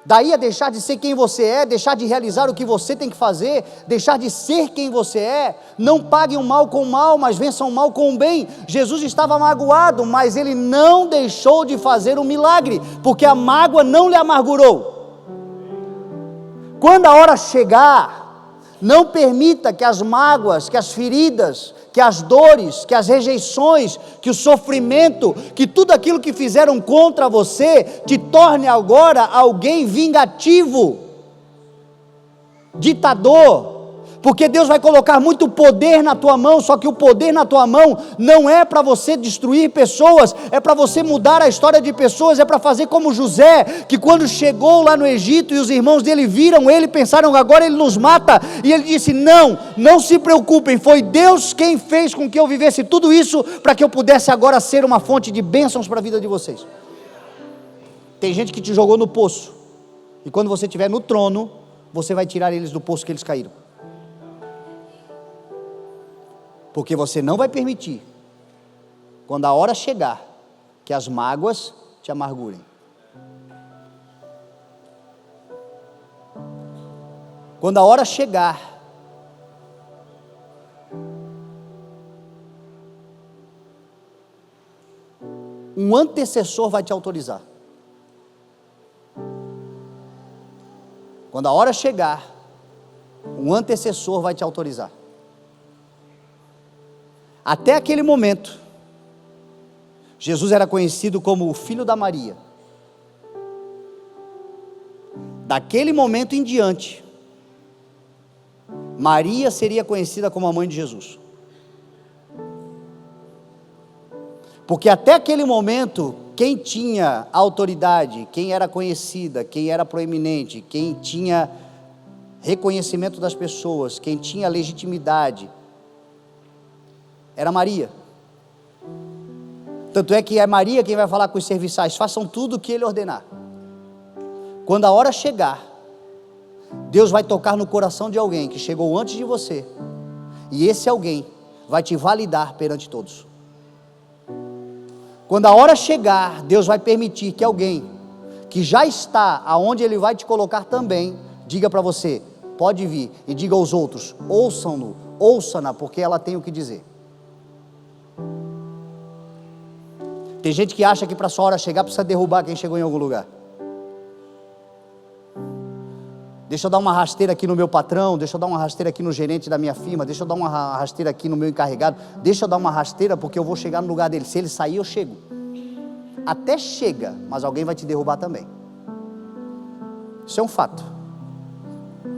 Daí a deixar de ser quem você é, deixar de realizar o que você tem que fazer, deixar de ser quem você é. Não pague o mal com o mal, mas vençam o mal com o bem. Jesus estava magoado, mas ele não deixou de fazer um milagre, porque a mágoa não lhe amargurou. Quando a hora chegar, não permita que as mágoas, que as feridas, que as dores, que as rejeições, que o sofrimento, que tudo aquilo que fizeram contra você, te torne agora alguém vingativo, ditador, porque Deus vai colocar muito poder na tua mão, só que o poder na tua mão não é para você destruir pessoas, é para você mudar a história de pessoas, é para fazer como José, que quando chegou lá no Egito e os irmãos dele viram ele, pensaram agora ele nos mata, e ele disse, não se preocupem, foi Deus quem fez com que eu vivesse tudo isso, para que eu pudesse agora ser uma fonte de bênçãos para a vida de vocês. Tem gente que te jogou no poço, e quando você estiver no trono, você vai tirar eles do poço que eles caíram. Porque você não vai permitir, quando a hora chegar, que as mágoas te amargurem. Quando a hora chegar, um antecessor vai te autorizar. Quando a hora chegar, um antecessor vai te autorizar. Até aquele momento, Jesus era conhecido como o filho da Maria. Daquele momento em diante, Maria seria conhecida como a mãe de Jesus. Porque até aquele momento, quem tinha autoridade, quem era conhecida, quem era proeminente, quem tinha reconhecimento das pessoas, quem tinha legitimidade, era Maria. Tanto é que é Maria quem vai falar com os serviçais, façam tudo o que ele ordenar. Quando a hora chegar, Deus vai tocar no coração de alguém que chegou antes de você, e esse alguém vai te validar perante todos. Quando a hora chegar, Deus vai permitir que alguém que já está aonde Ele vai te colocar também, diga para você, pode vir, e diga aos outros, ouçam-no, ouça-na, porque ela tem o que dizer. Tem gente que acha que para sua hora chegar precisa derrubar quem chegou em algum lugar. Deixa eu dar uma rasteira aqui no meu patrão, deixa eu dar uma rasteira aqui no gerente da minha firma, deixa eu dar uma rasteira aqui no meu encarregado, deixa eu dar uma rasteira porque eu vou chegar no lugar dele. Se ele sair, eu chego. Até chega, mas alguém vai te derrubar também. Isso é um fato.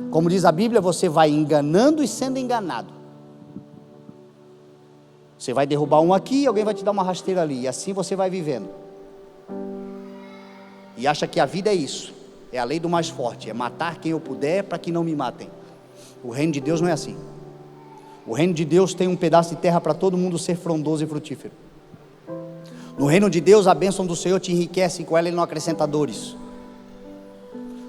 Como diz a Bíblia, você vai enganando e sendo enganado. Você vai derrubar um aqui e alguém vai te dar uma rasteira ali, e assim você vai vivendo. E acha que a vida é isso, é a lei do mais forte, é matar quem eu puder para que não me matem. O reino de Deus não é assim. O reino de Deus tem um pedaço de terra para todo mundo ser frondoso e frutífero. No reino de Deus, a bênção do Senhor te enriquece e com ela Ele não acrescenta dores.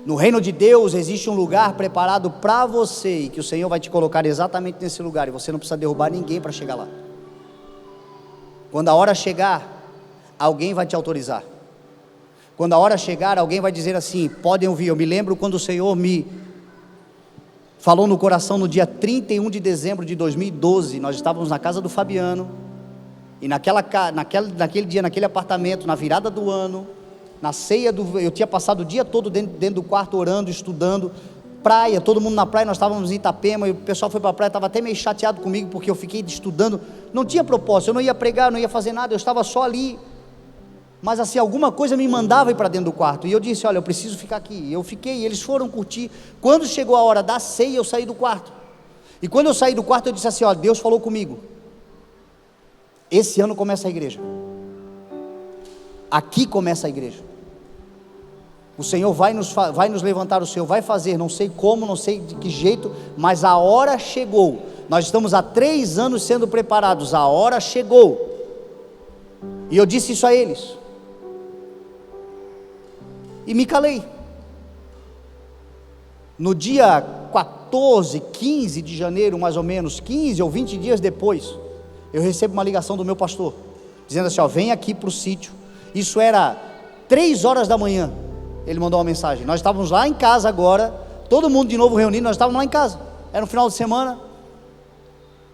No reino de Deus existe um lugar preparado para você, e que o Senhor vai te colocar exatamente nesse lugar, e você não precisa derrubar ninguém para chegar lá. Quando a hora chegar, alguém vai te autorizar. Quando a hora chegar, alguém vai dizer assim, podem ouvir. Eu me lembro quando o Senhor me falou no coração no dia 31 de dezembro de 2012, nós estávamos na casa do Fabiano, e naquele dia, naquele apartamento, na virada do ano, na ceia, eu tinha passado o dia todo dentro do quarto orando, estudando, praia, todo mundo na praia, nós estávamos em Itapema, e o pessoal foi para a praia, estava até meio chateado comigo, porque eu fiquei estudando, não tinha propósito, eu não ia pregar, não ia fazer nada, eu estava só ali, mas assim, alguma coisa me mandava ir para dentro do quarto, e eu disse, olha, eu preciso ficar aqui, e eu fiquei, e eles foram curtir. Quando chegou a hora da ceia, eu saí do quarto, e quando eu saí do quarto, eu disse assim, olha, Deus falou comigo, esse ano começa a igreja, aqui começa a igreja, o Senhor vai nos levantar, o Senhor vai fazer, não sei como, não sei de que jeito, mas a hora chegou. Nós estamos há 3 anos sendo preparados, a hora chegou. E eu disse isso a eles, e me calei. No dia 14, 15 de janeiro, mais ou menos, 15 ou 20 dias depois, eu recebo uma ligação do meu pastor, dizendo assim, ó, vem aqui para o sítio. Isso era 3 horas da manhã. ele mandou uma mensagem. Nós estávamos lá em casa agora, todo mundo de novo reunido, nós estávamos lá em casa, era no final de semana.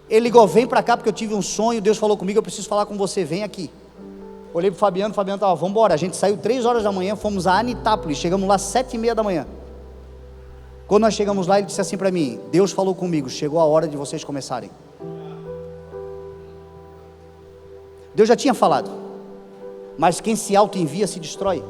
Ele ligou, vem para cá porque eu tive um sonho, Deus falou comigo, eu preciso falar com você, vem aqui. Olhei para o Fabiano estava, vamos embora. A gente saiu 3 horas da manhã, fomos a Anitápolis, chegamos lá 7h30 da manhã. Quando nós chegamos lá, ele disse assim para mim, Deus falou comigo, chegou a hora de vocês começarem. Deus já tinha falado, mas quem se auto-envia se destrói.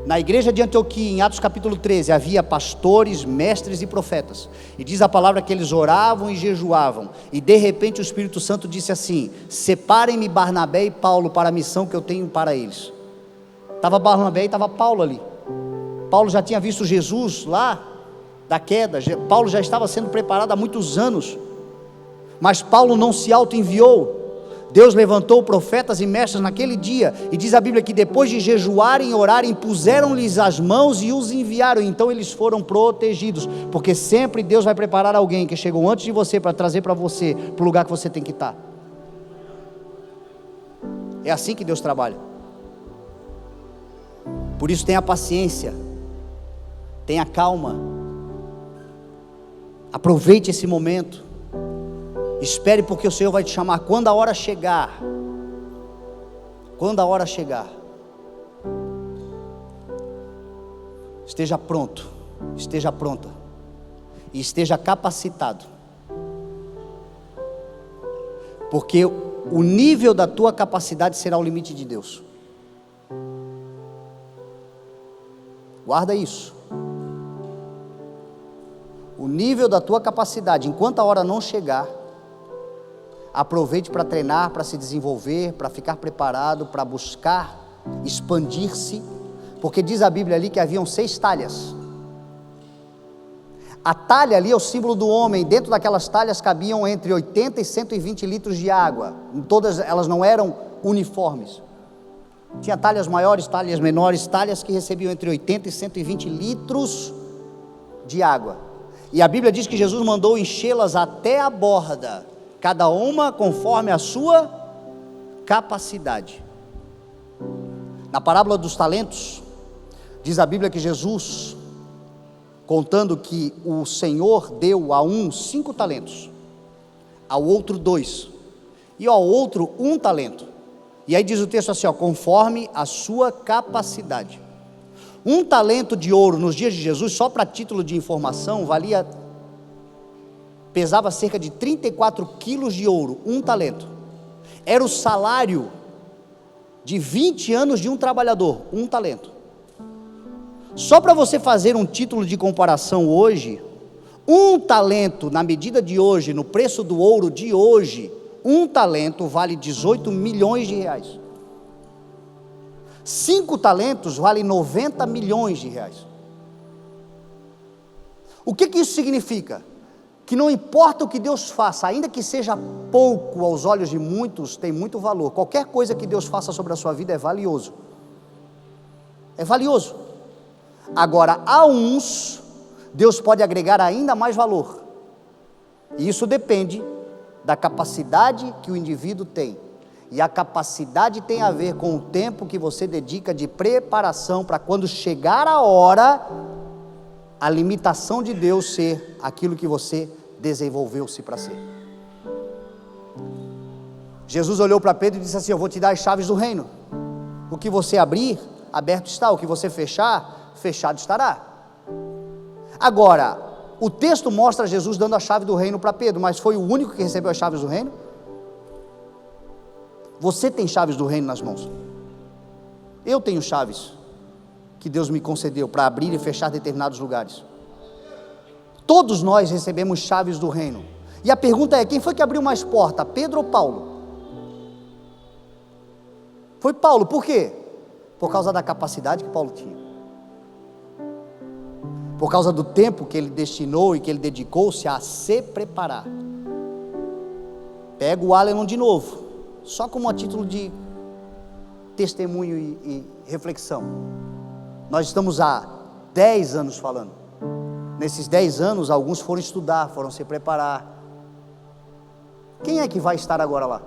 Na igreja de Antioquia, em Atos capítulo 13, havia pastores, mestres e profetas, e diz a palavra que eles oravam e jejuavam, e de repente o Espírito Santo disse assim, separem-me Barnabé e Paulo para a missão que eu tenho para eles. Estava Barnabé e estava Paulo ali. Paulo já tinha visto Jesus lá, da queda, Paulo já estava sendo preparado há muitos anos, mas Paulo não se auto-enviou. Deus levantou profetas e mestres naquele dia, e diz a Bíblia que depois de jejuarem e orarem, puseram-lhes as mãos e os enviaram, então eles foram protegidos, porque sempre Deus vai preparar alguém que chegou antes de você, para trazer para você, para o lugar que você tem que estar. É assim que Deus trabalha. Por isso tenha paciência, tenha calma, aproveite esse momento, espere, porque o Senhor vai te chamar quando a hora chegar. Quando a hora chegar, esteja pronto, esteja pronta e esteja capacitado, porque o nível da tua capacidade será o limite de Deus. Guarda isso. O nível da tua capacidade, enquanto a hora não chegar, aproveite para treinar, para se desenvolver, para ficar preparado, para buscar expandir-se, porque diz a Bíblia ali que haviam 6 talhas. A talha ali é o símbolo do homem. Dentro daquelas talhas cabiam entre 80 e 120 litros de água. Todas elas não eram uniformes. Tinha talhas maiores, talhas menores, talhas que recebiam entre 80 e 120 litros de água. E a Bíblia diz que Jesus mandou enchê-las até a borda, cada uma conforme a sua capacidade. Na parábola dos talentos, diz a Bíblia que Jesus, contando que o Senhor deu a um 5 talentos, ao outro 2, e ao outro 1 talento. E aí diz o texto assim, conforme a sua capacidade. 1 talento de ouro nos dias de Jesus, só para título de informação, pesava cerca de 34 quilos de ouro. 1 talento era o salário de 20 anos de um trabalhador. 1 talento. Só para você fazer um título de comparação hoje, 1 talento na medida de hoje, no preço do ouro de hoje, 1 talento vale 18 milhões de reais. 5 talentos valem 90 milhões de reais. O que isso significa? Que não importa o que Deus faça, ainda que seja pouco aos olhos de muitos, tem muito valor. Qualquer coisa que Deus faça sobre a sua vida é valioso. É valioso. Agora, a uns, Deus pode agregar ainda mais valor. E isso depende da capacidade que o indivíduo tem. E a capacidade tem a ver com o tempo que você dedica de preparação, para quando chegar a hora, a limitação de Deus ser aquilo que você desenvolveu-se para ser. Jesus olhou para Pedro e disse assim, eu vou te dar as chaves do reino. O que você abrir, aberto está. O que você fechar, fechado estará. Agora, o texto mostra Jesus dando a chave do reino para Pedro, mas foi o único que recebeu as chaves do reino? Você tem chaves do reino nas mãos. Eu tenho chaves que Deus me concedeu para abrir e fechar determinados lugares. Todos nós recebemos chaves do reino. E a pergunta é, quem foi que abriu mais porta, Pedro ou Paulo? Foi Paulo. Por quê? Por causa da capacidade que Paulo tinha, por causa do tempo que ele destinou e que ele dedicou-se a se preparar. Pega o Alenon de novo, só como a título de testemunho e reflexão. Nós estamos há 10 anos falando. Nesses 10 anos, alguns foram estudar, foram se preparar. Quem é que vai estar agora lá?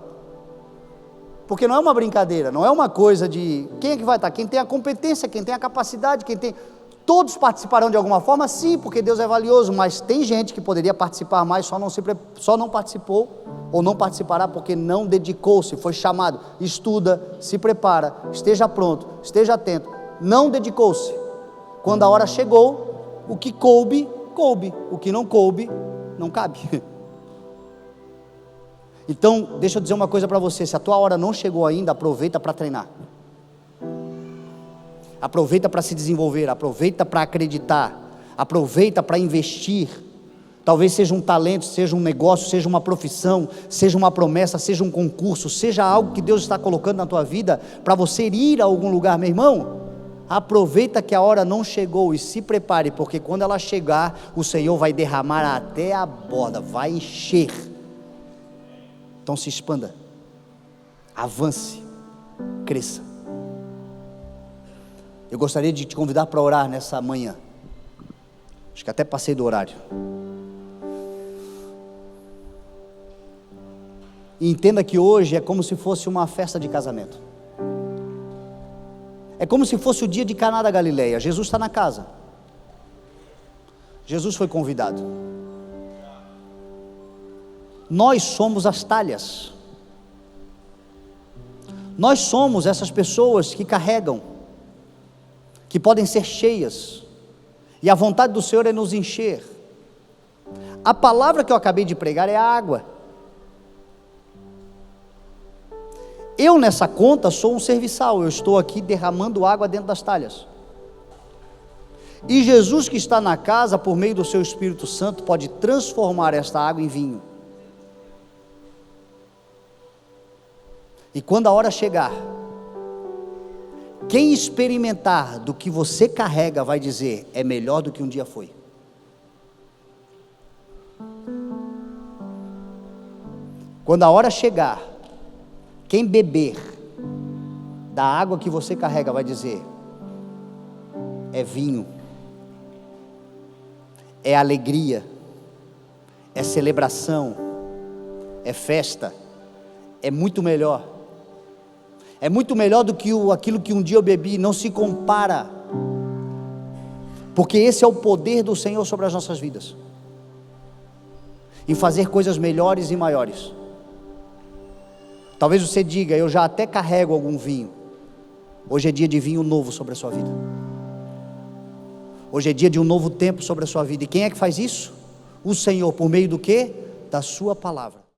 Porque não é uma brincadeira, não é uma coisa de quem é que vai estar, quem tem a competência, quem tem a capacidade, quem tem, todos participarão de alguma forma, sim, porque Deus é valioso, mas tem gente que poderia participar mais, só não participou, ou não participará porque não dedicou-se, foi chamado, estuda, se prepara, esteja pronto, esteja atento, não dedicou-se. Quando a hora chegou, o que coube, coube, o que não coube, não cabe. Então, deixa eu dizer uma coisa para você, se a tua hora não chegou ainda, aproveita para treinar, aproveita para se desenvolver, aproveita para acreditar, aproveita para investir, talvez seja um talento, seja um negócio, seja uma profissão, seja uma promessa, seja um concurso, seja algo que Deus está colocando na tua vida, para você ir a algum lugar, meu irmão, aproveita que a hora não chegou e se prepare, porque quando ela chegar, o Senhor vai derramar até a borda, vai encher. Então se expanda, avance, cresça. Eu gostaria de te convidar para orar nessa manhã, acho que até passei do horário, e entenda que hoje é como se fosse uma festa de casamento, é como se fosse o dia de Caná da Galileia. Jesus está na casa, Jesus foi convidado, nós somos as talhas, nós somos essas pessoas que carregam, que podem ser cheias, e a vontade do Senhor é nos encher. A palavra que eu acabei de pregar é a água. Eu nessa conta sou um serviçal, eu estou aqui derramando água dentro das talhas, e Jesus que está na casa, por meio do seu Espírito Santo, pode transformar esta água em vinho. E quando a hora chegar, quem experimentar do que você carrega vai dizer, é melhor do que um dia foi. Quando a hora chegar, quem beber da água que você carrega vai dizer, é vinho, é alegria, é celebração, é festa, é muito melhor. É muito melhor do que aquilo que um dia eu bebi, não se compara, porque esse é o poder do Senhor sobre as nossas vidas, em fazer coisas melhores e maiores. Talvez você diga, eu já até carrego algum vinho, hoje é dia de vinho novo sobre a sua vida, hoje é dia de um novo tempo sobre a sua vida, e quem é que faz isso? O Senhor, por meio do quê? Da sua palavra.